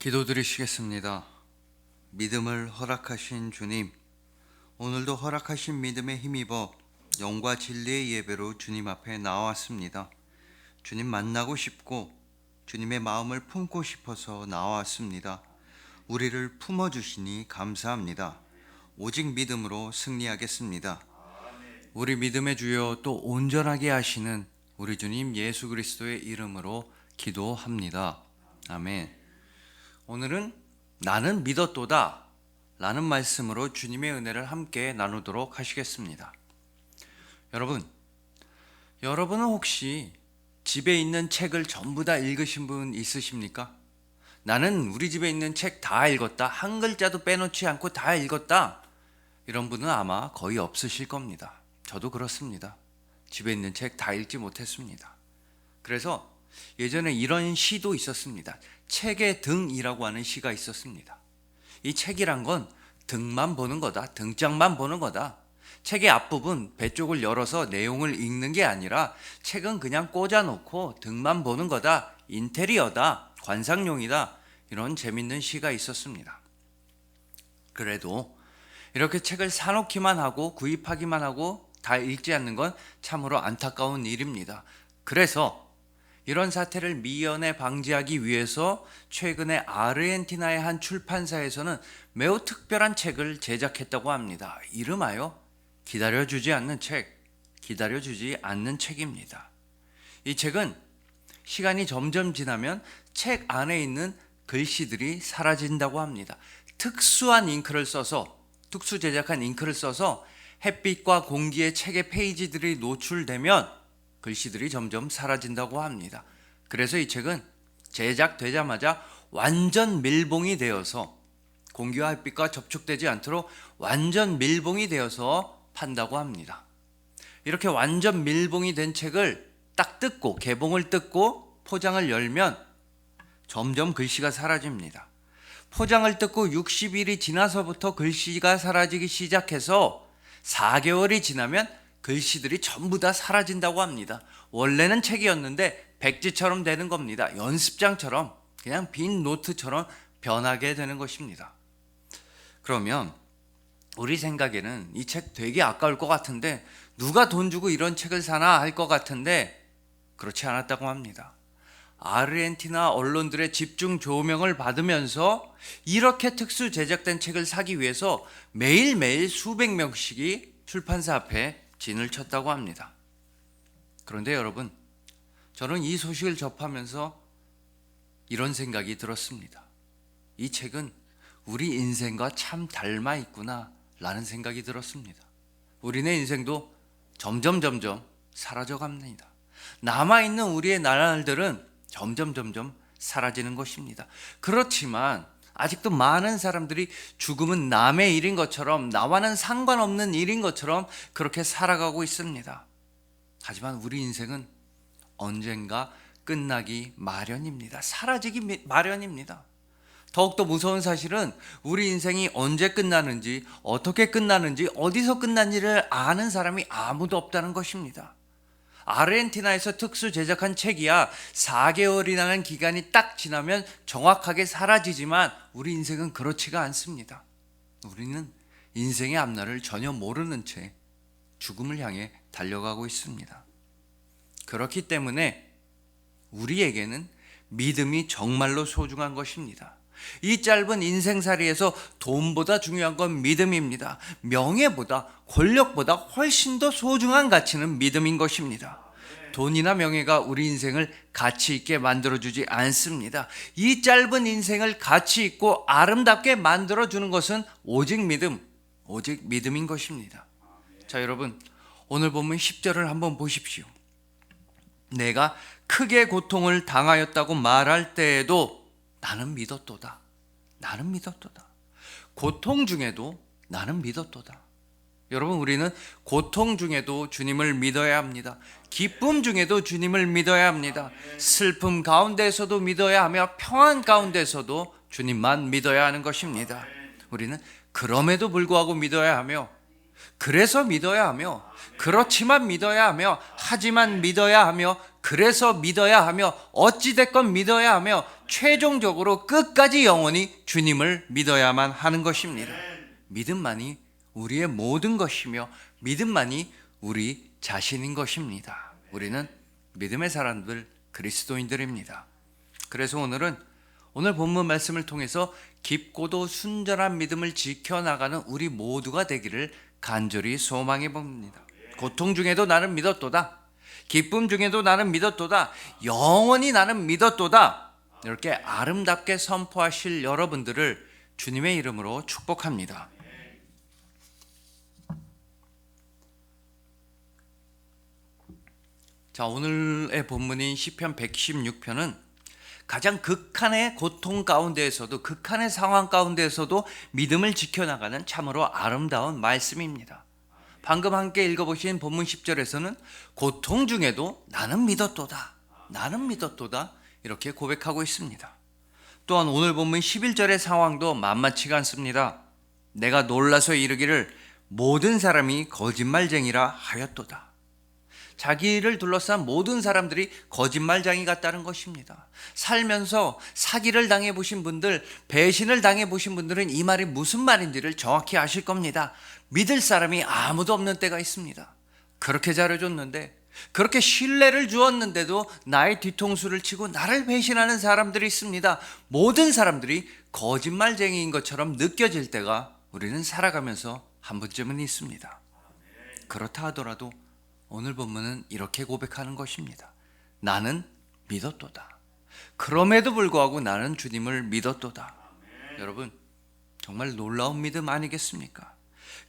기도드리시겠습니다. 믿음을 허락하신 주님, 오늘도 허락하신 믿음에 힘입어 영과 진리의 예배로 주님 앞에 나왔습니다. 주님 만나고 싶고 주님의 마음을 품고 싶어서 나왔습니다. 우리를 품어주시니 감사합니다. 오직 믿음으로 승리하겠습니다. 우리 믿음의 주여 또 온전하게 하시는 우리 주님 예수 그리스도의 이름으로 기도합니다. 아멘. 오늘은 나는 믿었도다 라는 말씀으로 주님의 은혜를 함께 나누도록 하시겠습니다. 여러분은 혹시 집에 있는 책을 전부 다 읽으신 분 있으십니까? 나는 우리 집에 있는 책 다 읽었다, 한 글자도 빼놓지 않고 다 읽었다, 이런 분은 아마 거의 없으실 겁니다. 저도 그렇습니다. 집에 있는 책 다 읽지 못했습니다. 그래서 예전에 이런 시도 있었습니다. 책의 등이라고 하는 시가 있었습니다. 이 책이란 건 등만 보는 거다, 등장만 보는 거다. 책의 앞부분 배 쪽을 열어서 내용을 읽는 게 아니라 책은 그냥 꽂아놓고 등만 보는 거다, 인테리어다, 관상용이다, 이런 재밌는 시가 있었습니다. 그래도 이렇게 책을 사놓기만 하고 구입하기만 하고 다 읽지 않는 건 참으로 안타까운 일입니다. 그래서 이런 사태를 미연에 방지하기 위해서 최근에 아르헨티나의 한 출판사에서는 매우 특별한 책을 제작했다고 합니다. 이름하여 기다려주지 않는 책입니다. 이 책은 시간이 점점 지나면 책 안에 있는 글씨들이 사라진다고 합니다. 특수 제작한 잉크를 써서 햇빛과 공기에 책의 페이지들이 노출되면 글씨들이 점점 사라진다고 합니다. 그래서 이 책은 제작되자마자 완전 밀봉이 되어서 공기와 햇빛과 접촉되지 않도록 완전 밀봉이 되어서 판다고 합니다. 이렇게 완전 밀봉이 된 책을 딱 뜯고 개봉을 뜯고 포장을 열면 점점 글씨가 사라집니다. 포장을 뜯고 60일이 지나서부터 글씨가 사라지기 시작해서 4개월이 지나면 글씨들이 전부 다 사라진다고 합니다. 원래는 책이었는데 백지처럼 되는 겁니다. 연습장처럼, 그냥 빈 노트처럼 변하게 되는 것입니다. 그러면 우리 생각에는 이 책 되게 아까울 것 같은데 누가 돈 주고 이런 책을 사나 할 것 같은데 그렇지 않았다고 합니다. 아르헨티나 언론들의 집중 조명을 받으면서 이렇게 특수 제작된 책을 사기 위해서 매일매일 수백 명씩이 출판사 앞에 진을 쳤다고 합니다. 그런데 여러분, 저는 이 소식을 접하면서 이런 생각이 들었습니다. 이 책은 우리 인생과 참 닮아 있구나 라는 생각이 들었습니다. 우리네 인생도 점점 사라져 갑니다. 남아있는 우리의 나날들은 점점 사라지는 것입니다. 그렇지만 아직도 많은 사람들이 죽음은 남의 일인 것처럼, 나와는 상관없는 일인 것처럼 그렇게 살아가고 있습니다. 하지만 우리 인생은 언젠가 끝나기 마련입니다. 사라지기 마련입니다. 더욱더 무서운 사실은 우리 인생이 언제 끝나는지, 어떻게 끝나는지, 어디서 끝난지를 아는 사람이 아무도 없다는 것입니다. 아르헨티나에서 특수 제작한 책이야 4개월이라는 기간이 딱 지나면 정확하게 사라지지만 우리 인생은 그렇지가 않습니다. 우리는 인생의 앞날을 전혀 모르는 채 죽음을 향해 달려가고 있습니다. 그렇기 때문에 우리에게는 믿음이 정말로 소중한 것입니다. 이 짧은 인생살이에서 돈보다 중요한 건 믿음입니다. 명예보다, 권력보다 훨씬 더 소중한 가치는 믿음인 것입니다. 돈이나 명예가 우리 인생을 가치 있게 만들어주지 않습니다. 이 짧은 인생을 가치 있고 아름답게 만들어주는 것은 오직 믿음인 것입니다. 자, 여러분, 오늘 본문 10절을 한번 보십시오. 내가 크게 고통을 당하였다고 말할 때에도 나는 믿었도다. 고통 중에도 나는 믿었도다. 여러분, 우리는 고통 중에도 주님을 믿어야 합니다. 기쁨 중에도 주님을 믿어야 합니다. 슬픔 가운데서도 믿어야 하며 평안 가운데서도 주님만 믿어야 하는 것입니다. 우리는 그럼에도 불구하고 믿어야 하며, 그래서 믿어야 하며, 그렇지만 믿어야 하며, 하지만 믿어야 하며, 그래서 믿어야 하며, 어찌됐건 믿어야 하며, 최종적으로 끝까지 영원히 주님을 믿어야만 하는 것입니다. 믿음만이 우리의 모든 것이며 믿음만이 우리 자신인 것입니다. 우리는 믿음의 사람들, 그리스도인들입니다. 그래서 오늘 본문 말씀을 통해서 깊고도 순전한 믿음을 지켜나가는 우리 모두가 되기를 간절히 소망해 봅니다. 고통 중에도 나는 믿었도다. 기쁨 중에도 나는 믿었도다. 영원히 나는 믿었도다. 이렇게 아름답게 선포하실 여러분들을 주님의 이름으로 축복합니다. 자, 오늘의 본문인 시편 116편은 가장 극한의 고통 가운데에서도, 극한의 상황 가운데에서도 믿음을 지켜나가는 참으로 아름다운 말씀입니다. 방금 함께 읽어보신 본문 10절에서는 고통 중에도 나는 믿었도다, 나는 믿었도다 이렇게 고백하고 있습니다. 또한 오늘 본문 11절의 상황도 만만치가 않습니다. 내가 놀라서 이르기를 모든 사람이 거짓말쟁이라 하였도다. 자기를 둘러싼 모든 사람들이 거짓말쟁이 같다는 것입니다. 살면서 사기를 당해보신 분들, 배신을 당해보신 분들은 이 말이 무슨 말인지를 정확히 아실 겁니다. 믿을 사람이 아무도 없는 때가 있습니다. 그렇게 잘해줬는데, 그렇게 신뢰를 주었는데도 나의 뒤통수를 치고 나를 배신하는 사람들이 있습니다. 모든 사람들이 거짓말쟁이인 것처럼 느껴질 때가 우리는 살아가면서 한 번쯤은 있습니다. 그렇다 하더라도 오늘 본문은 이렇게 고백하는 것입니다. 나는 믿었도다. 그럼에도 불구하고 나는 주님을 믿었도다. 여러분, 정말 놀라운 믿음 아니겠습니까?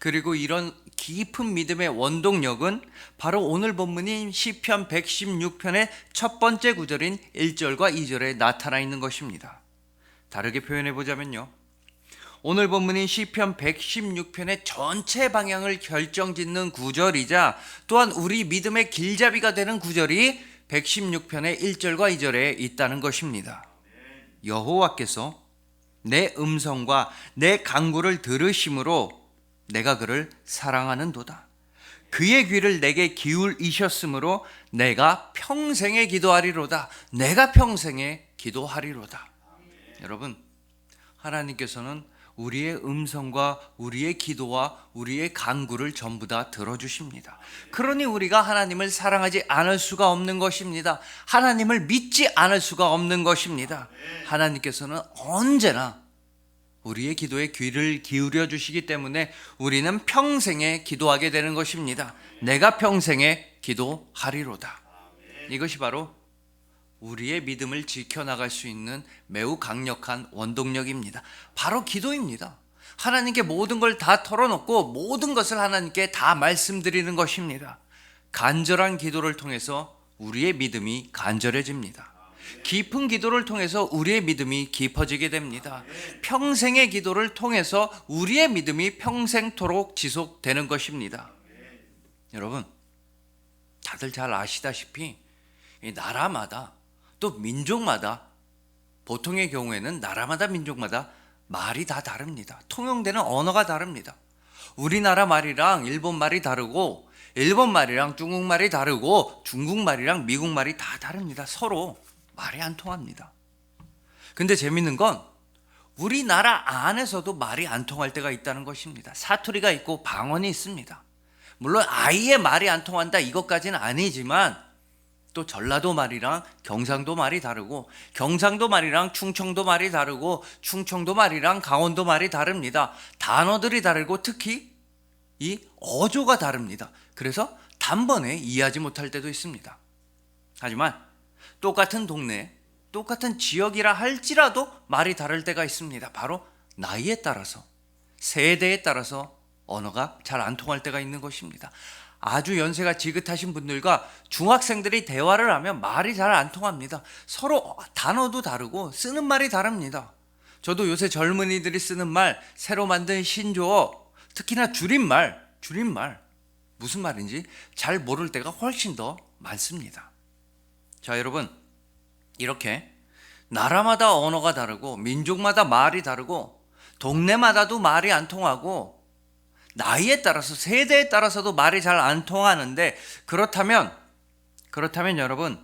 그리고 이런 깊은 믿음의 원동력은 바로 오늘 본문인 시편 116편의 첫 번째 구절인 1절과 2절에 나타나 있는 것입니다. 다르게 표현해 보자면요, 오늘 본문인 시편 116편의 전체 방향을 결정짓는 구절이자 또한 우리 믿음의 길잡이가 되는 구절이 116편의 1절과 2절에 있다는 것입니다. 여호와께서 내 음성과 내 간구를 들으심으로 내가 그를 사랑하는도다. 그의 귀를 내게 기울이셨으므로 내가 평생에 기도하리로다. 내가 평생에 기도하리로다. 여러분, 하나님께서는 우리의 음성과 우리의 기도와 우리의 간구를 전부 다 들어주십니다. 그러니 우리가 하나님을 사랑하지 않을 수가 없는 것입니다. 하나님을 믿지 않을 수가 없는 것입니다. 하나님께서는 언제나 우리의 기도에 귀를 기울여 주시기 때문에 우리는 평생에 기도하게 되는 것입니다. 내가 평생에 기도하리로다. 이것이 바로 우리의 믿음을 지켜나갈 수 있는 매우 강력한 원동력입니다. 바로 기도입니다. 하나님께 모든 걸 다 털어놓고 모든 것을 하나님께 다 말씀드리는 것입니다. 간절한 기도를 통해서 우리의 믿음이 간절해집니다. 깊은 기도를 통해서 우리의 믿음이 깊어지게 됩니다. 평생의 기도를 통해서 우리의 믿음이 평생토록 지속되는 것입니다. 여러분, 다들 잘 아시다시피 이 나라마다 또 민족마다, 보통의 경우에는 나라마다 민족마다 말이 다 다릅니다. 통용되는 언어가 다릅니다. 우리나라 말이랑 일본 말이 다르고, 일본 말이랑 중국 말이 다르고, 중국 말이랑 미국 말이 다 다릅니다. 서로 말이 안 통합니다. 근데 재밌는 건 우리나라 안에서도 말이 안 통할 때가 있다는 것입니다. 사투리가 있고 방언이 있습니다. 물론 아예 말이 안 통한다 이것까지는 아니지만, 또 전라도 말이랑 경상도 말이 다르고, 경상도 말이랑 충청도 말이 다르고, 충청도 말이랑 강원도 말이 다릅니다. 단어들이 다르고 특히 이 어조가 다릅니다. 그래서 단번에 이해하지 못할 때도 있습니다. 하지만 똑같은 동네, 똑같은 지역이라 할지라도 말이 다를 때가 있습니다. 바로 나이에 따라서, 세대에 따라서 언어가 잘 안 통할 때가 있는 것입니다. 아주 연세가 지긋하신 분들과 중학생들이 대화를 하면 말이 잘 안 통합니다. 서로 단어도 다르고 쓰는 말이 다릅니다. 저도 요새 젊은이들이 쓰는 말, 새로 만든 신조어, 특히나 줄임말 무슨 말인지 잘 모를 때가 훨씬 더 많습니다. 자, 여러분, 이렇게 나라마다 언어가 다르고 민족마다 말이 다르고 동네마다도 말이 안 통하고 나이에 따라서, 세대에 따라서도 말이 잘 안 통하는데, 그렇다면 여러분,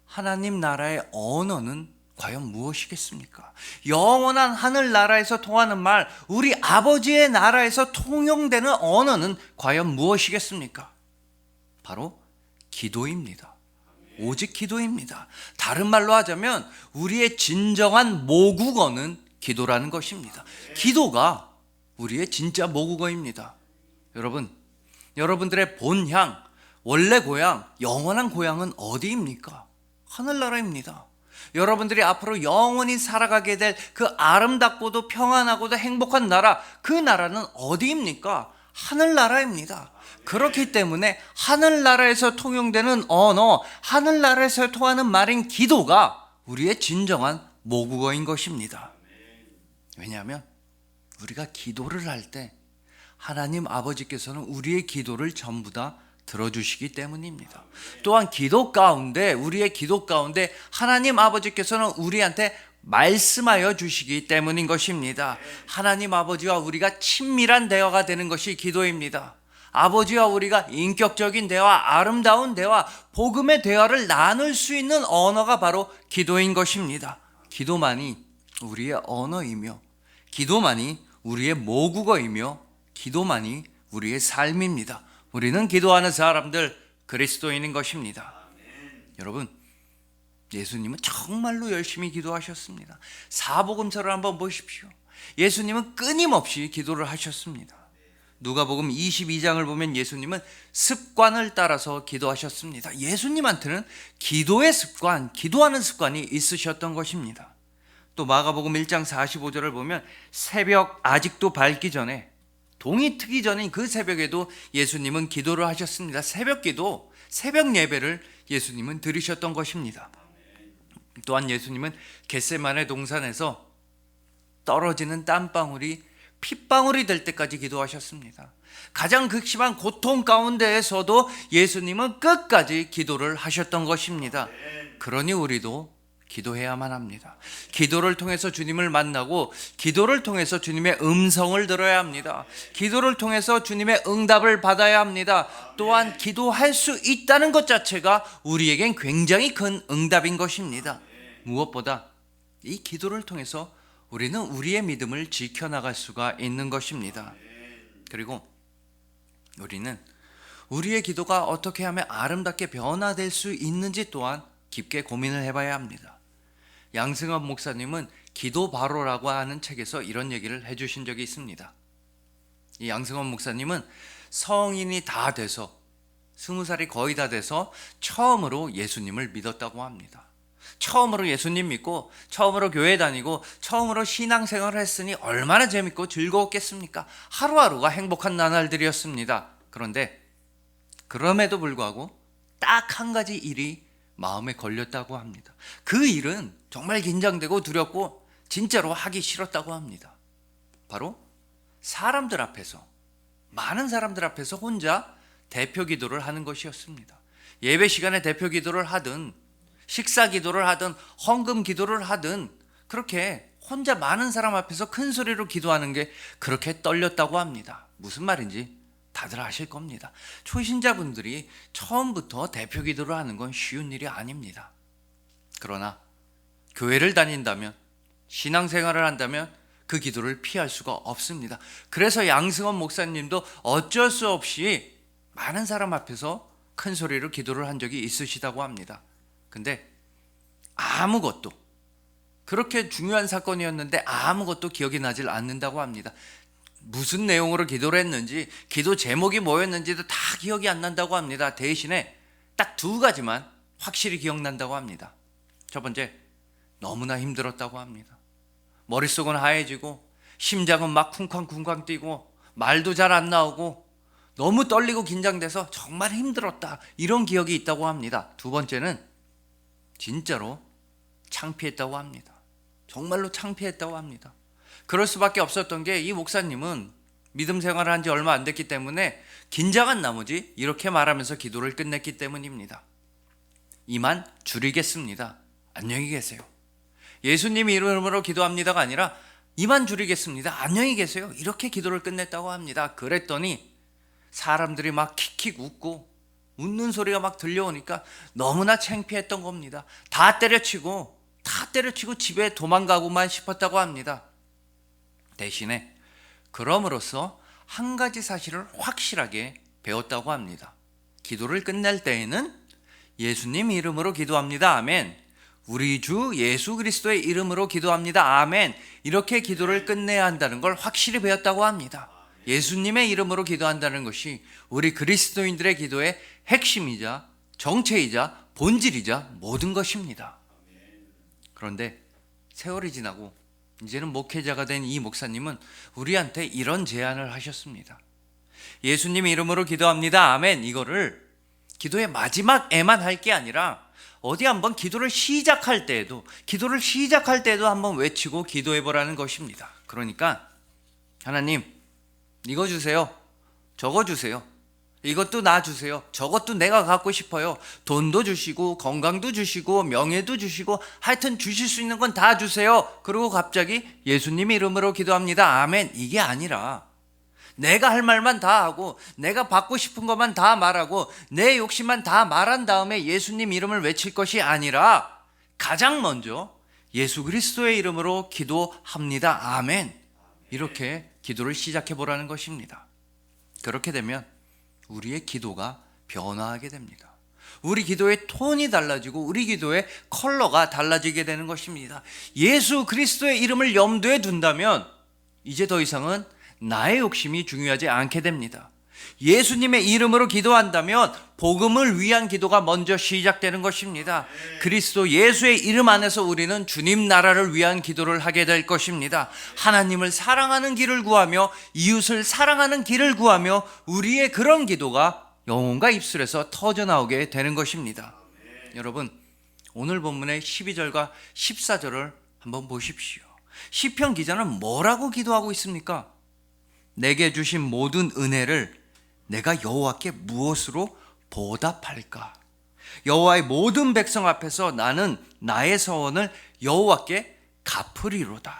하나님 나라의 언어는 과연 무엇이겠습니까? 영원한 하늘나라에서 통하는 말, 우리 아버지의 나라에서 통용되는 언어는 과연 무엇이겠습니까? 바로 기도입니다. 오직 기도입니다. 다른 말로 하자면 우리의 진정한 모국어는 기도라는 것입니다. 기도가 우리의 진짜 모국어입니다. 여러분들의 본향, 원래 고향, 영원한 고향은 어디입니까? 하늘나라입니다. 여러분들이 앞으로 영원히 살아가게 될 그 아름답고도 평안하고도 행복한 나라, 그 나라는 어디입니까? 하늘나라입니다. 그렇기 때문에 하늘나라에서 통용되는 언어, 하늘나라에서 통하는 말인 기도가 우리의 진정한 모국어인 것입니다. 왜냐하면 우리가 기도를 할 때 하나님 아버지께서는 우리의 기도를 전부 다 들어주시기 때문입니다. 또한 우리의 기도 가운데 하나님 아버지께서는 우리한테 말씀하여 주시기 때문인 것입니다. 하나님 아버지와 우리가 친밀한 대화가 되는 것이 기도입니다. 아버지와 우리가 인격적인 대화, 아름다운 대화, 복음의 대화를 나눌 수 있는 언어가 바로 기도인 것입니다. 기도만이 우리의 언어이며, 기도만이 우리의 모국어이며, 기도만이 우리의 삶입니다. 우리는 기도하는 사람들, 그리스도인인 것입니다. 여러분, 예수님은 정말로 열심히 기도하셨습니다. 사복음서를 한번 보십시오. 예수님은 끊임없이 기도를 하셨습니다. 누가복음 22장을 보면 예수님은 습관을 따라서 기도하셨습니다. 예수님한테는 기도의 습관, 기도하는 습관이 있으셨던 것입니다. 또 마가복음 1장 45절을 보면 새벽 아직도 밝기 전에, 동이 트기 전인 그 새벽에도 예수님은 기도를 하셨습니다. 새벽 기도, 새벽 예배를 예수님은 드리셨던 것입니다. 또한 예수님은 겟세마네 동산에서 떨어지는 땀방울이 핏방울이 될 때까지 기도하셨습니다. 가장 극심한 고통 가운데에서도 예수님은 끝까지 기도를 하셨던 것입니다. 그러니 우리도 기도해야만 합니다. 기도를 통해서 주님을 만나고, 기도를 통해서 주님의 음성을 들어야 합니다. 기도를 통해서 주님의 응답을 받아야 합니다. 또한 기도할 수 있다는 것 자체가 우리에겐 굉장히 큰 응답인 것입니다. 무엇보다 이 기도를 통해서 우리는 우리의 믿음을 지켜나갈 수가 있는 것입니다. 그리고 우리는 우리의 기도가 어떻게 하면 아름답게 변화될 수 있는지 또한 깊게 고민을 해봐야 합니다. 양승환 목사님은 기도 바로라고 하는 책에서 이런 얘기를 해주신 적이 있습니다. 이 양승환 목사님은 성인이 다 돼서 20살이 거의 다 돼서 처음으로 예수님을 믿었다고 합니다. 처음으로 예수님 믿고 처음으로 교회 다니고 처음으로 신앙생활을 했으니 얼마나 재밌고 즐거웠겠습니까? 하루하루가 행복한 나날들이었습니다. 그런데 그럼에도 불구하고 딱 한 가지 일이 마음에 걸렸다고 합니다. 그 일은 정말 긴장되고 두렵고 진짜로 하기 싫었다고 합니다. 바로 사람들 앞에서, 많은 사람들 앞에서 혼자 대표 기도를 하는 것이었습니다. 예배 시간에 대표 기도를 하든 식사 기도를 하든 헌금 기도를 하든 그렇게 혼자 많은 사람 앞에서 큰 소리로 기도하는 게 그렇게 떨렸다고 합니다. 무슨 말인지 다들 아실 겁니다. 초신자분들이 처음부터 대표 기도를 하는 건 쉬운 일이 아닙니다. 그러나 교회를 다닌다면, 신앙생활을 한다면 그 기도를 피할 수가 없습니다. 그래서 양승원 목사님도 어쩔 수 없이 많은 사람 앞에서 큰 소리로 기도를 한 적이 있으시다고 합니다. 근데 아무것도, 그렇게 중요한 사건이었는데 아무것도 기억이 나질 않는다고 합니다. 무슨 내용으로 기도를 했는지, 기도 제목이 뭐였는지도 다 기억이 안 난다고 합니다. 대신에 딱 2가지만 확실히 기억난다고 합니다. 첫 번째, 너무나 힘들었다고 합니다. 머릿속은 하얘지고 심장은 막 쿵쾅쿵쾅 뛰고 말도 잘 안 나오고 너무 떨리고 긴장돼서 정말 힘들었다, 이런 기억이 있다고 합니다. 2번째는 진짜로 창피했다고 합니다. 정말로 창피했다고 합니다. 그럴 수밖에 없었던 게 이 목사님은 믿음 생활을 한 지 얼마 안 됐기 때문에 긴장한 나머지 이렇게 말하면서 기도를 끝냈기 때문입니다. 이만 줄이겠습니다. 안녕히 계세요. 예수님 이름으로 기도합니다가 아니라 이만 줄이겠습니다. 안녕히 계세요. 이렇게 기도를 끝냈다고 합니다. 그랬더니 사람들이 막 킥킥 웃고 웃는 소리가 막 들려오니까 너무나 창피했던 겁니다. 다 때려치고 다 다 때려치고 집에 도망가고만 싶었다고 합니다. 대신에 그럼으로써 한 가지 사실을 확실하게 배웠다고 합니다. 기도를 끝낼 때에는 예수님 이름으로 기도합니다. 아멘. 우리 주 예수 그리스도의 이름으로 기도합니다. 아멘. 이렇게 기도를 끝내야 한다는 걸 확실히 배웠다고 합니다. 예수님의 이름으로 기도한다는 것이 우리 그리스도인들의 기도의 핵심이자 정체이자 본질이자 모든 것입니다. 그런데 세월이 지나고 이제는 목회자가 된 이 목사님은 우리한테 이런 제안을 하셨습니다. 예수님 이름으로 기도합니다. 아멘. 이거를 기도의 마지막에만 할 게 아니라 어디 한번 기도를 시작할 때에도 한번 외치고 기도해 보라는 것입니다. 그러니까 하나님 이거 주세요. 저거 주세요. 이것도 나 주세요. 저것도 내가 갖고 싶어요. 돈도 주시고 건강도 주시고 명예도 주시고 하여튼 주실 수 있는 건 다 주세요. 그리고 갑자기 예수님 이름으로 기도합니다. 아멘. 이게 아니라 내가 할 말만 다 하고 내가 받고 싶은 것만 다 말하고 내 욕심만 다 말한 다음에 예수님 이름을 외칠 것이 아니라 가장 먼저 예수 그리스도의 이름으로 기도합니다. 아멘. 이렇게 기도를 시작해 보라는 것입니다. 그렇게 되면 우리의 기도가 변화하게 됩니다. 우리 기도의 톤이 달라지고 우리 기도의 컬러가 달라지게 되는 것입니다. 예수 그리스도의 이름을 염두에 둔다면 이제 더 이상은 나의 욕심이 중요하지 않게 됩니다. 예수님의 이름으로 기도한다면 복음을 위한 기도가 먼저 시작되는 것입니다. 그리스도 예수의 이름 안에서 우리는 주님 나라를 위한 기도를 하게 될 것입니다. 하나님을 사랑하는 길을 구하며 이웃을 사랑하는 길을 구하며 우리의 그런 기도가 영혼과 입술에서 터져나오게 되는 것입니다. 여러분, 오늘 본문의 12절과 14절을 한번 보십시오. 시편 기자는 뭐라고 기도하고 있습니까? 내게 주신 모든 은혜를 내가 여호와께 무엇으로 보답할까? 여호와의 모든 백성 앞에서 나는 나의 서원을 여호와께 갚으리로다.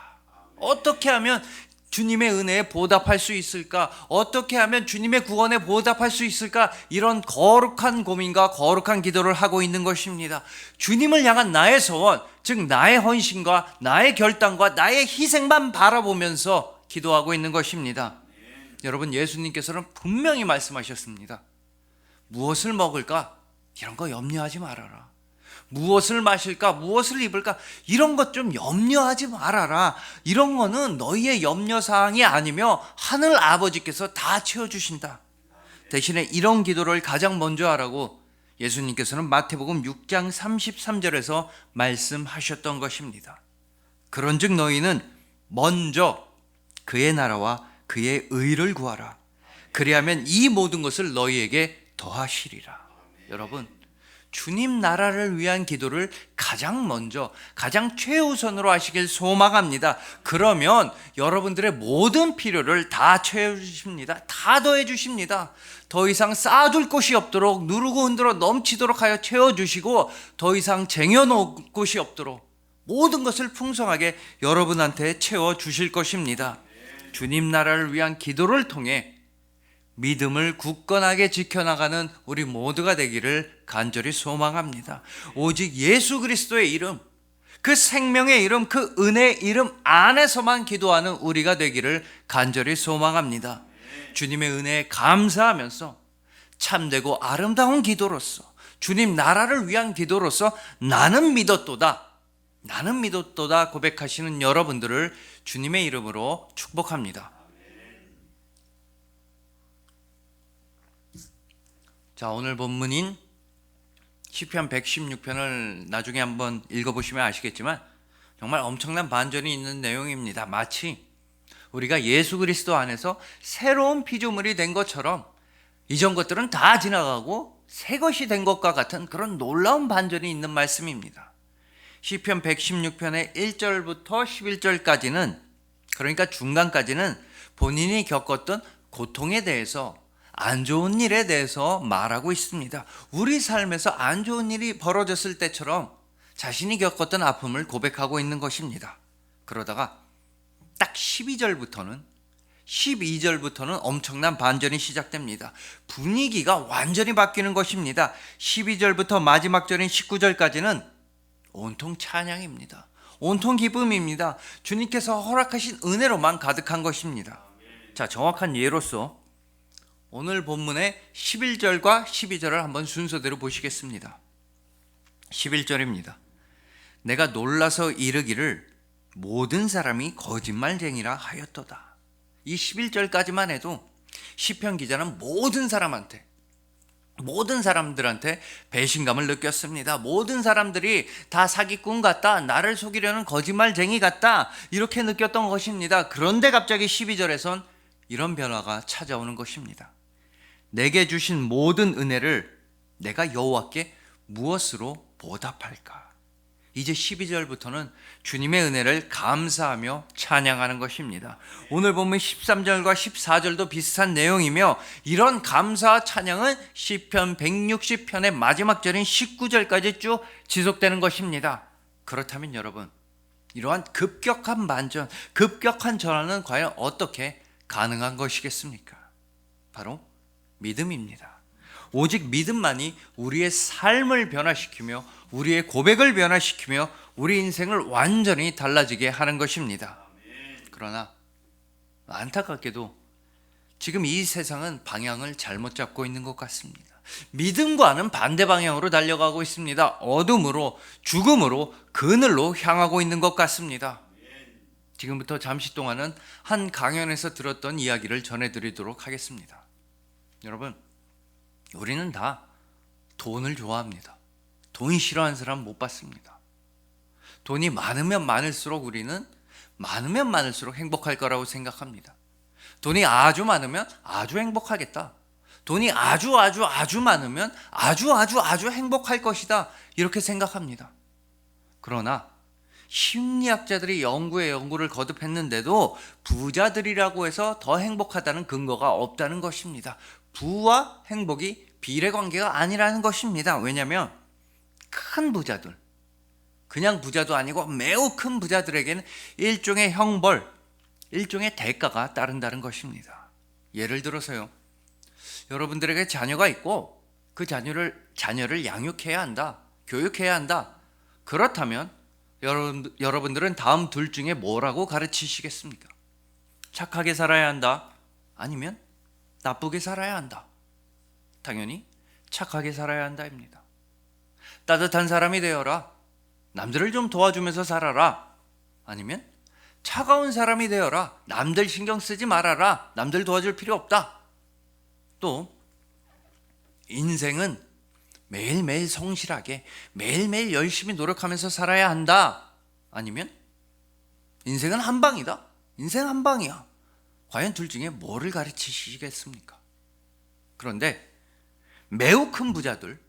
어떻게 하면 주님의 은혜에 보답할 수 있을까? 어떻게 하면 주님의 구원에 보답할 수 있을까? 이런 거룩한 고민과 거룩한 기도를 하고 있는 것입니다. 주님을 향한 나의 서원, 즉 나의 헌신과 나의 결단과 나의 희생만 바라보면서 기도하고 있는 것입니다. 여러분, 예수님께서는 분명히 말씀하셨습니다. 무엇을 먹을까? 이런 거 염려하지 말아라. 무엇을 마실까? 무엇을 입을까? 이런 것 좀 염려하지 말아라. 이런 거는 너희의 염려사항이 아니며 하늘 아버지께서 다 채워주신다. 대신에 이런 기도를 가장 먼저 하라고 예수님께서는 마태복음 6장 33절에서 말씀하셨던 것입니다. 그런즉 너희는 먼저 그의 나라와 그의 의를 구하라. 그리하면 이 모든 것을 너희에게 더하시리라. 여러분, 주님 나라를 위한 기도를 가장 먼저, 가장 최우선으로 하시길 소망합니다. 그러면 여러분들의 모든 필요를 다 채워주십니다. 다 더해주십니다. 더 이상 쌓아둘 곳이 없도록 누르고 흔들어 넘치도록 하여 채워주시고 더 이상 쟁여놓을 곳이 없도록 모든 것을 풍성하게 여러분한테 채워주실 것입니다. 주님 나라를 위한 기도를 통해 믿음을 굳건하게 지켜나가는 우리 모두가 되기를 간절히 소망합니다. 오직 예수 그리스도의 이름, 그 생명의 이름, 그 은혜의 이름 안에서만 기도하는 우리가 되기를 간절히 소망합니다. 주님의 은혜에 감사하면서 참되고 아름다운 기도로서, 주님 나라를 위한 기도로서 나는 믿었도다 고백하시는 여러분들을 주님의 이름으로 축복합니다. 자, 오늘 본문인 시편 116편을 나중에 한번 읽어보시면 아시겠지만 정말 엄청난 반전이 있는 내용입니다. 마치 우리가 예수 그리스도 안에서 새로운 피조물이 된 것처럼 이전 것들은 다 지나가고 새 것이 된 것과 같은 그런 놀라운 반전이 있는 말씀입니다. 시편 116편의 1절부터 11절까지는, 그러니까 중간까지는 본인이 겪었던 고통에 대해서, 안 좋은 일에 대해서 말하고 있습니다. 우리 삶에서 안 좋은 일이 벌어졌을 때처럼 자신이 겪었던 아픔을 고백하고 있는 것입니다. 그러다가 딱 12절부터는 엄청난 반전이 시작됩니다. 분위기가 완전히 바뀌는 것입니다. 12절부터 마지막 절인 19절까지는 온통 찬양입니다. 온통 기쁨입니다. 주님께서 허락하신 은혜로만 가득한 것입니다. 자, 정확한 예로서 오늘 본문의 11절과 12절을 한번 순서대로 보시겠습니다. 11절입니다. 내가 놀라서 이르기를 모든 사람이 거짓말쟁이라 하였도다. 이 11절까지만 해도 시편 기자는 모든 사람들한테 배신감을 느꼈습니다. 모든 사람들이 다 사기꾼 같다, 나를 속이려는 거짓말쟁이 같다, 이렇게 느꼈던 것입니다. 그런데 갑자기 12절에선 이런 변화가 찾아오는 것입니다. 내게 주신 모든 은혜를 내가 여호와께 무엇으로 보답할까? 이제 12절부터는 주님의 은혜를 감사하며 찬양하는 것입니다. 오늘 보면 13절과 14절도 비슷한 내용이며, 이런 감사와 찬양은 시편 160편의 마지막 절인 19절까지 쭉 지속되는 것입니다. 그렇다면 여러분, 이러한 급격한 반전, 급격한 전환은 과연 어떻게 가능한 것이겠습니까? 바로 믿음입니다. 오직 믿음만이 우리의 삶을 변화시키며 우리의 고백을 변화시키며 우리 인생을 완전히 달라지게 하는 것입니다. 그러나 안타깝게도 지금 이 세상은 방향을 잘못 잡고 있는 것 같습니다. 믿음과는 반대 방향으로 달려가고 있습니다. 어둠으로, 죽음으로, 그늘로 향하고 있는 것 같습니다. 지금부터 잠시 동안은 한 강연에서 들었던 이야기를 전해드리도록 하겠습니다. 여러분, 우리는 다 돈을 좋아합니다. 돈 싫어하는 사람 못 봤습니다. 돈이 많으면 많을수록 우리는 많으면 많을수록 행복할 거라고 생각합니다. 돈이 아주 많으면 아주 행복하겠다. 돈이 아주 많으면 아주 행복할 것이다. 이렇게 생각합니다. 그러나 심리학자들이 연구를 거듭했는데도 부자들이라고 해서 더 행복하다는 근거가 없다는 것입니다. 부와 행복이 비례관계가 아니라는 것입니다. 왜냐하면 큰 부자들, 그냥 부자도 아니고 매우 큰 부자들에게는 일종의 형벌, 일종의 대가가 따른다는 것입니다. 예를 들어서요, 여러분들에게 자녀가 있고 그 자녀를 양육해야 한다, 교육해야 한다. 그렇다면 여러분들은 다음 둘 중에 뭐라고 가르치시겠습니까? 착하게 살아야 한다, 아니면 나쁘게 살아야 한다? 당연히 착하게 살아야 한다입니다. 따뜻한 사람이 되어라, 남들을 좀 도와주면서 살아라, 아니면 차가운 사람이 되어라, 남들 신경 쓰지 말아라, 남들 도와줄 필요 없다. 또 인생은 매일매일 성실하게 매일매일 열심히 노력하면서 살아야 한다, 아니면 인생은 한 방이다, 인생 한 방이야. 과연 둘 중에 뭐를 가르치시겠습니까? 그런데 매우 큰 부자들,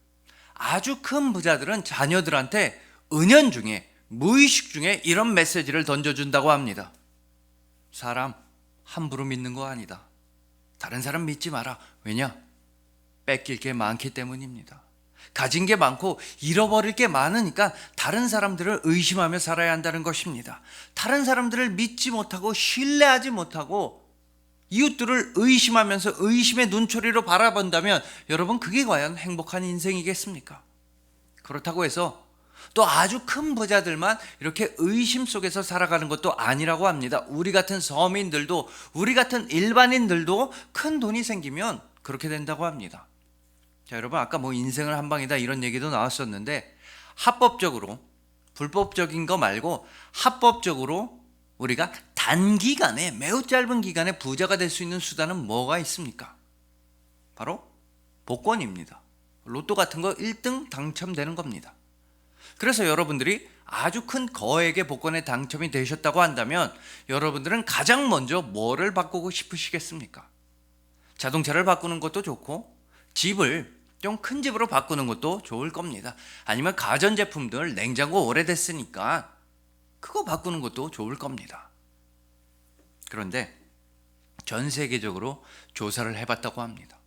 아주 큰 부자들은 자녀들한테 은연중에, 무의식 중에 이런 메시지를 던져준다고 합니다. 사람 함부로 믿는 거 아니다. 다른 사람 믿지 마라. 왜냐? 뺏길 게 많기 때문입니다. 가진 게 많고 잃어버릴 게 많으니까 다른 사람들을 의심하며 살아야 한다는 것입니다. 다른 사람들을 믿지 못하고 신뢰하지 못하고 이웃들을 의심하면서 의심의 눈초리로 바라본다면 여러분, 그게 과연 행복한 인생이겠습니까? 그렇다고 해서 또 아주 큰 부자들만 이렇게 의심 속에서 살아가는 것도 아니라고 합니다. 우리 같은 서민들도, 우리 같은 일반인들도 큰 돈이 생기면 그렇게 된다고 합니다. 자, 여러분, 아까 인생을 한 방이다 이런 얘기도 나왔었는데, 합법적으로, 불법적인 거 말고 합법적으로 우리가 단기간에, 매우 짧은 기간에 부자가 될 수 있는 수단은 뭐가 있습니까? 바로 복권입니다. 로또 같은 거 1등 당첨되는 겁니다. 그래서 여러분들이 아주 큰 거액의 복권에 당첨이 되셨다고 한다면 여러분들은 가장 먼저 뭐를 바꾸고 싶으시겠습니까? 자동차를 바꾸는 것도 좋고, 집을 좀 큰 집으로 바꾸는 것도 좋을 겁니다. 아니면 가전제품들, 냉장고 오래됐으니까 그거 바꾸는 것도 좋을 겁니다. 그런데 전 세계적으로 조사를 해봤다고 합니다.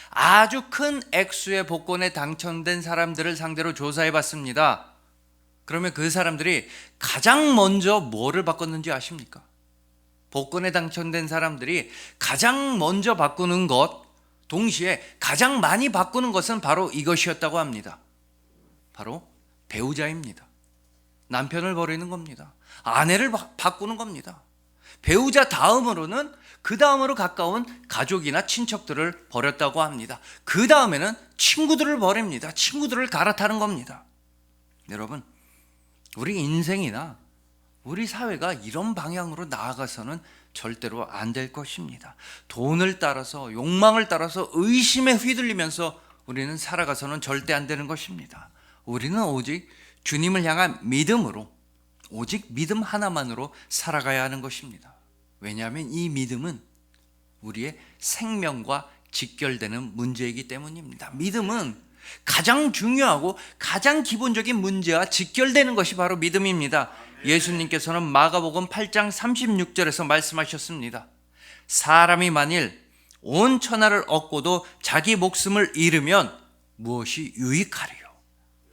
아주 큰 액수의 복권에 당첨된 사람들을 상대로 조사해봤습니다. 그러면 그 사람들이 가장 먼저 뭐를 바꿨는지 아십니까? 복권에 당첨된 사람들이 가장 먼저 바꾸는 것, 동시에 가장 많이 바꾸는 것은 바로 이것이었다고 합니다. 바로 배우자입니다. 남편을 버리는 겁니다. 아내를 바꾸는 겁니다. 배우자 다음으로는 그 다음으로 가까운 가족이나 친척들을 버렸다고 합니다. 그 다음에는 친구들을 버립니다. 친구들을 갈아타는 겁니다. 여러분, 우리 인생이나 우리 사회가 이런 방향으로 나아가서는 절대로 안 될 것입니다. 돈을 따라서, 욕망을 따라서 의심에 휘둘리면서 우리는 살아가서는 절대 안 되는 것입니다. 우리는 오직 주님을 향한 믿음으로, 오직 믿음 하나만으로 살아가야 하는 것입니다. 왜냐하면 이 믿음은 우리의 생명과 직결되는 문제이기 때문입니다. 믿음은 가장 중요하고 가장 기본적인 문제와 직결되는 것이 바로 믿음입니다. 예수님께서는 마가복음 8장 36절에서 말씀하셨습니다. 사람이 만일 온 천하를 얻고도 자기 목숨을 잃으면 무엇이 유익하리요?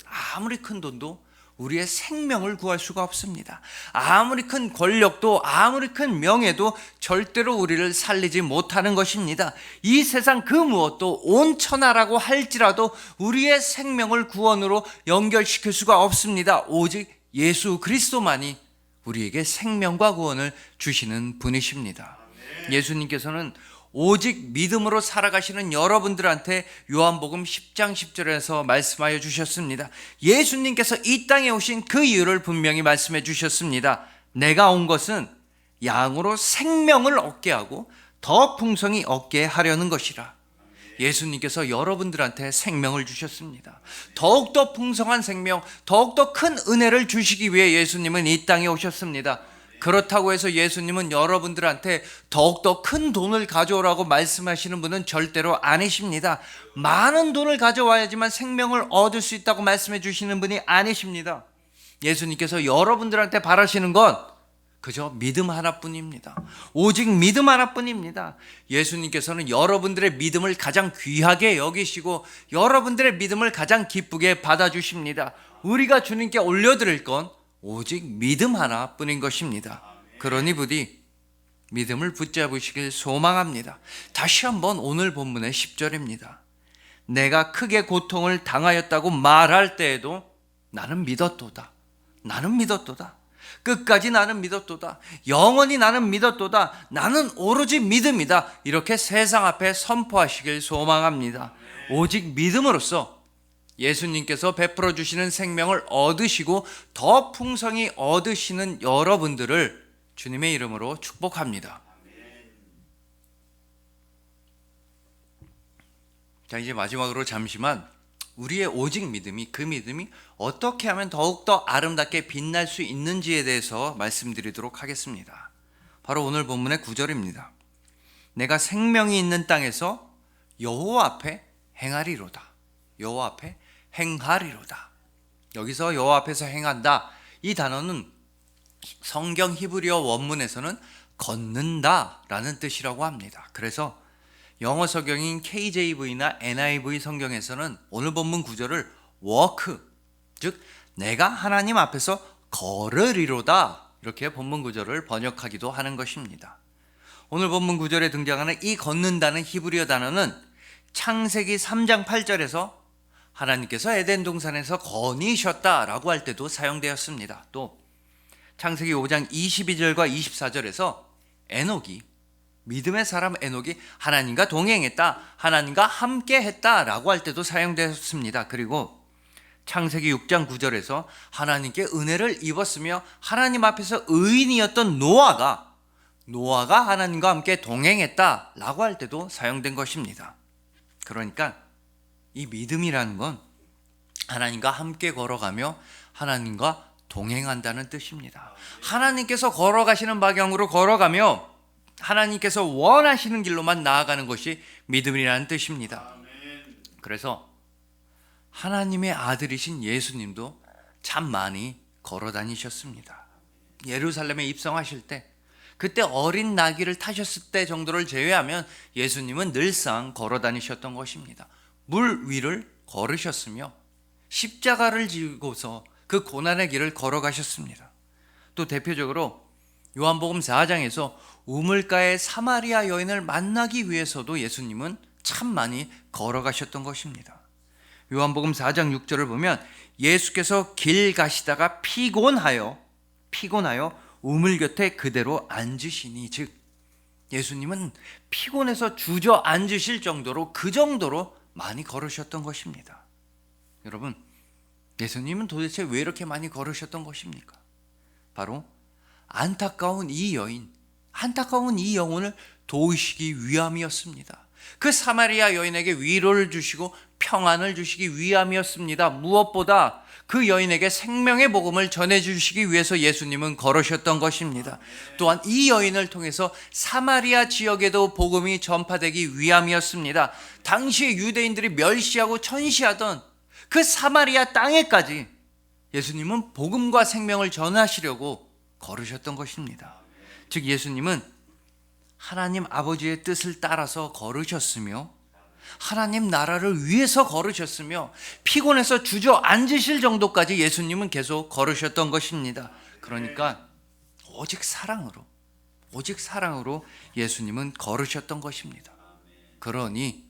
아무리 큰 돈도 우리의 생명을 구할 수가 없습니다. 아무리 큰 권력도, 아무리 큰 명예도 절대로 우리를 살리지 못하는 것입니다. 이 세상 그 무엇도 온 천하라고 할지라도 우리의 생명을 구원으로 연결시킬 수가 없습니다. 오직 예수 그리스도만이 우리에게 생명과 구원을 주시는 분이십니다. 예수님께서는 오직 믿음으로 살아가시는 여러분들한테 요한복음 10장 10절에서 말씀하여 주셨습니다. 예수님께서 이 땅에 오신 그 이유를 분명히 말씀해 주셨습니다. 내가 온 것은 양으로 생명을 얻게 하고 더 풍성히 얻게 하려는 것이라. 예수님께서 여러분들한테 생명을 주셨습니다. 더욱더 풍성한 생명, 더욱더 큰 은혜를 주시기 위해 예수님은 이 땅에 오셨습니다. 그렇다고 해서 예수님은 여러분들한테 더욱더 큰 돈을 가져오라고 말씀하시는 분은 절대로 아니십니다. 많은 돈을 가져와야지만 생명을 얻을 수 있다고 말씀해 주시는 분이 아니십니다. 예수님께서 여러분들한테 바라시는 건 그저 믿음 하나뿐입니다. 오직 믿음 하나뿐입니다. 예수님께서는 여러분들의 믿음을 가장 귀하게 여기시고 여러분들의 믿음을 가장 기쁘게 받아주십니다. 우리가 주님께 올려드릴 건 오직 믿음 하나뿐인 것입니다. 그러니 부디 믿음을 붙잡으시길 소망합니다. 다시 한번 오늘 본문의 10절입니다. 내가 크게 고통을 당하였다고 말할 때에도 나는 믿었도다. 나는 믿었도다. 끝까지 나는 믿었도다. 영원히 나는 믿었도다. 나는 오로지 믿음이다. 이렇게 세상 앞에 선포하시길 소망합니다. 오직 믿음으로써 예수님께서 베풀어 주시는 생명을 얻으시고 더 풍성히 얻으시는 여러분들을 주님의 이름으로 축복합니다. 자, 이제 마지막으로 잠시만 우리의 오직 믿음이, 그 믿음이 어떻게 하면 더욱더 아름답게 빛날 수 있는지에 대해서 말씀드리도록 하겠습니다. 바로 오늘 본문의 9절입니다. 내가 생명이 있는 땅에서 여호와 앞에 행하리로다. 여호와 앞에 행하리로다. 여기서 여호와 앞에서 행한다, 이 단어는 성경 히브리어 원문에서는 걷는다 라는 뜻이라고 합니다. 그래서 영어 성경인 KJV나 NIV 성경에서는 오늘 본문 구절을 walk, 즉 내가 하나님 앞에서 걸으리로다, 이렇게 본문 구절을 번역하기도 하는 것입니다. 오늘 본문 구절에 등장하는 이 걷는다는 히브리어 단어는 창세기 3장 8절에서 하나님께서 에덴 동산에서 거니셨다라고 할 때도 사용되었습니다. 또 창세기 5장 22절과 24절에서 에녹이, 믿음의 사람 에녹이 하나님과 동행했다, 하나님과 함께 했다라고 할 때도 사용되었습니다. 그리고 창세기 6장 9절에서 하나님께 은혜를 입었으며 하나님 앞에서 의인이었던 노아가 하나님과 함께 동행했다라고 할 때도 사용된 것입니다. 그러니까 이 믿음이라는 건 하나님과 함께 걸어가며 하나님과 동행한다는 뜻입니다. 하나님께서 걸어가시는 방향으로 걸어가며 하나님께서 원하시는 길로만 나아가는 것이 믿음이라는 뜻입니다. 그래서 하나님의 아들이신 예수님도 참 많이 걸어 다니셨습니다. 예루살렘에 입성하실 때, 그때 어린 나귀를 타셨을 때 정도를 제외하면 예수님은 늘상 걸어 다니셨던 것입니다. 물 위를 걸으셨으며 십자가를 지고서 그 고난의 길을 걸어가셨습니다. 또 대표적으로 요한복음 4장에서 우물가의 사마리아 여인을 만나기 위해서도 예수님은 참 많이 걸어가셨던 것입니다. 요한복음 4장 6절을 보면 예수께서 길 가시다가 피곤하여 우물 곁에 그대로 앉으시니, 즉 예수님은 피곤해서 주저앉으실 정도로, 그 정도로 많이 걸으셨던 것입니다. 여러분, 예수님은 도대체 왜 이렇게 많이 걸으셨던 것입니까? 바로 안타까운 이 영혼을 도우시기 위함이었습니다. 그 사마리아 여인에게 위로를 주시고 평안을 주시기 위함이었습니다. 무엇보다 그 여인에게 생명의 복음을 전해주시기 위해서 예수님은 걸으셨던 것입니다. 또한 이 여인을 통해서 사마리아 지역에도 복음이 전파되기 위함이었습니다. 당시에 유대인들이 멸시하고 천시하던 그 사마리아 땅에까지 예수님은 복음과 생명을 전하시려고 걸으셨던 것입니다. 즉 예수님은 하나님 아버지의 뜻을 따라서 걸으셨으며, 하나님 나라를 위해서 걸으셨으며, 피곤해서 주저앉으실 정도까지 예수님은 계속 걸으셨던 것입니다. 그러니까 오직 사랑으로 예수님은 걸으셨던 것입니다. 그러니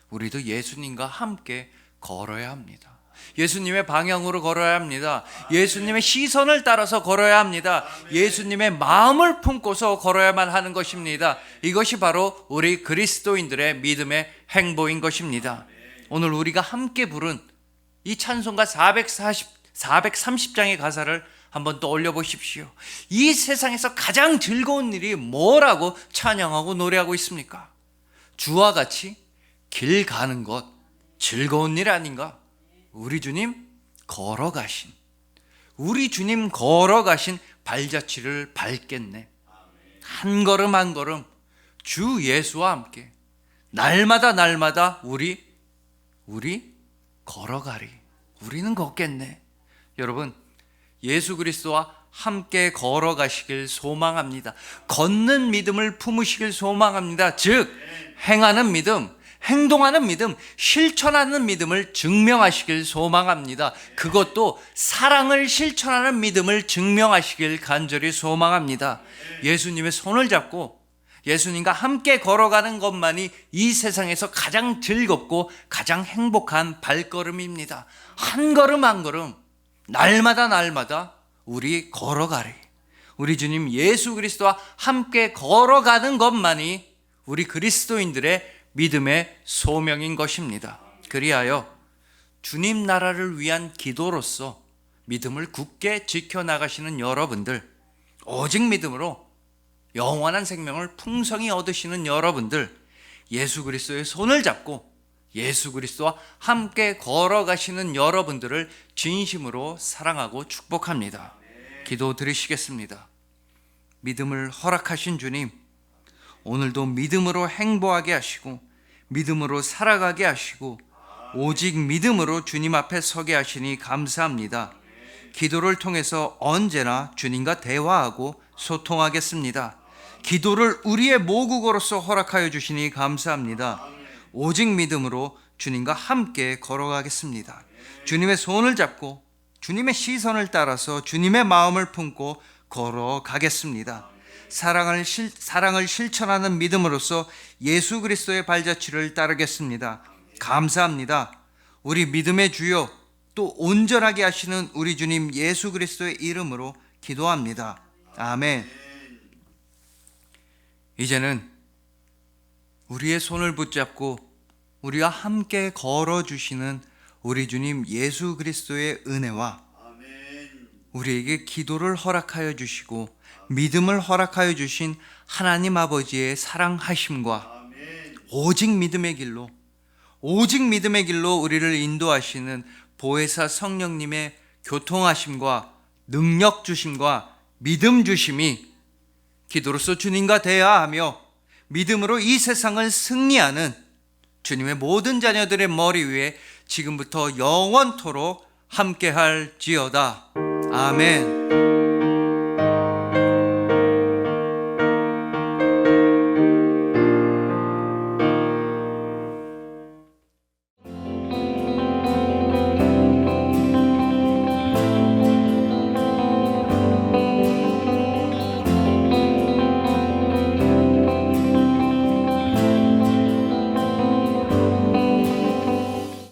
우리도 예수님과 함께 걸어야 합니다. 예수님의 방향으로 걸어야 합니다. 예수님의 시선을 따라서 걸어야 합니다. 예수님의 마음을 품고서 걸어야만 하는 것입니다. 이것이 바로 우리 그리스도인들의 믿음의 행보인 것입니다. 오늘 우리가 함께 부른 이 찬송가 430장의 가사를 한번 떠올려 보십시오. 이 세상에서 가장 즐거운 일이 뭐라고 찬양하고 노래하고 있습니까? 주와 같이 길 가는 것 즐거운 일 아닌가? 우리 주님 걸어가신 발자취를 밟겠네. 한 걸음 한 걸음 주 예수와 함께 날마다 우리 걸어가리. 우리는 걷겠네. 여러분, 예수 그리스도와 함께 걸어가시길 소망합니다. 걷는 믿음을 품으시길 소망합니다. 즉 행하는 믿음, 행동하는 믿음, 실천하는 믿음을 증명하시길 소망합니다. 그것도 사랑을 실천하는 믿음을 증명하시길 간절히 소망합니다. 예수님의 손을 잡고 예수님과 함께 걸어가는 것만이 이 세상에서 가장 즐겁고 가장 행복한 발걸음입니다. 한 걸음 한 걸음 날마다 우리 걸어가리. 우리 주님 예수 그리스도와 함께 걸어가는 것만이 우리 그리스도인들의 믿음의 소명인 것입니다. 그리하여 주님 나라를 위한 기도로서 믿음을 굳게 지켜나가시는 여러분들, 오직 믿음으로 영원한 생명을 풍성히 얻으시는 여러분들, 예수 그리스도의 손을 잡고 예수 그리스도와 함께 걸어가시는 여러분들을 진심으로 사랑하고 축복합니다. 기도 드리시겠습니다. 믿음을 허락하신 주님, 오늘도 믿음으로 행보하게 하시고 믿음으로 살아가게 하시고 오직 믿음으로 주님 앞에 서게 하시니 감사합니다. 기도를 통해서 언제나 주님과 대화하고 소통하겠습니다. 기도를 우리의 모국어로서 허락하여 주시니 감사합니다. 오직 믿음으로 주님과 함께 걸어가겠습니다. 주님의 손을 잡고 주님의 시선을 따라서 주님의 마음을 품고 걸어가겠습니다. 사랑을 실천하는 믿음으로써 예수 그리스도의 발자취를 따르겠습니다. 감사합니다. 우리 믿음의 주요 또 온전하게 하시는 우리 주님 예수 그리스도의 이름으로 기도합니다. 아멘. 이제는 우리의 손을 붙잡고 우리와 함께 걸어주시는 우리 주님 예수 그리스도의 은혜와 우리에게 기도를 허락하여 주시고 믿음을 허락하여 주신 하나님 아버지의 사랑하심과 오직 믿음의 길로 우리를 인도하시는 보혜사 성령님의 교통하심과 능력 주심과 믿음 주심이 기도로서 주님과 대화하며 믿음으로 이 세상을 승리하는 주님의 모든 자녀들의 머리 위에 지금부터 영원토록 함께할지어다. 아멘.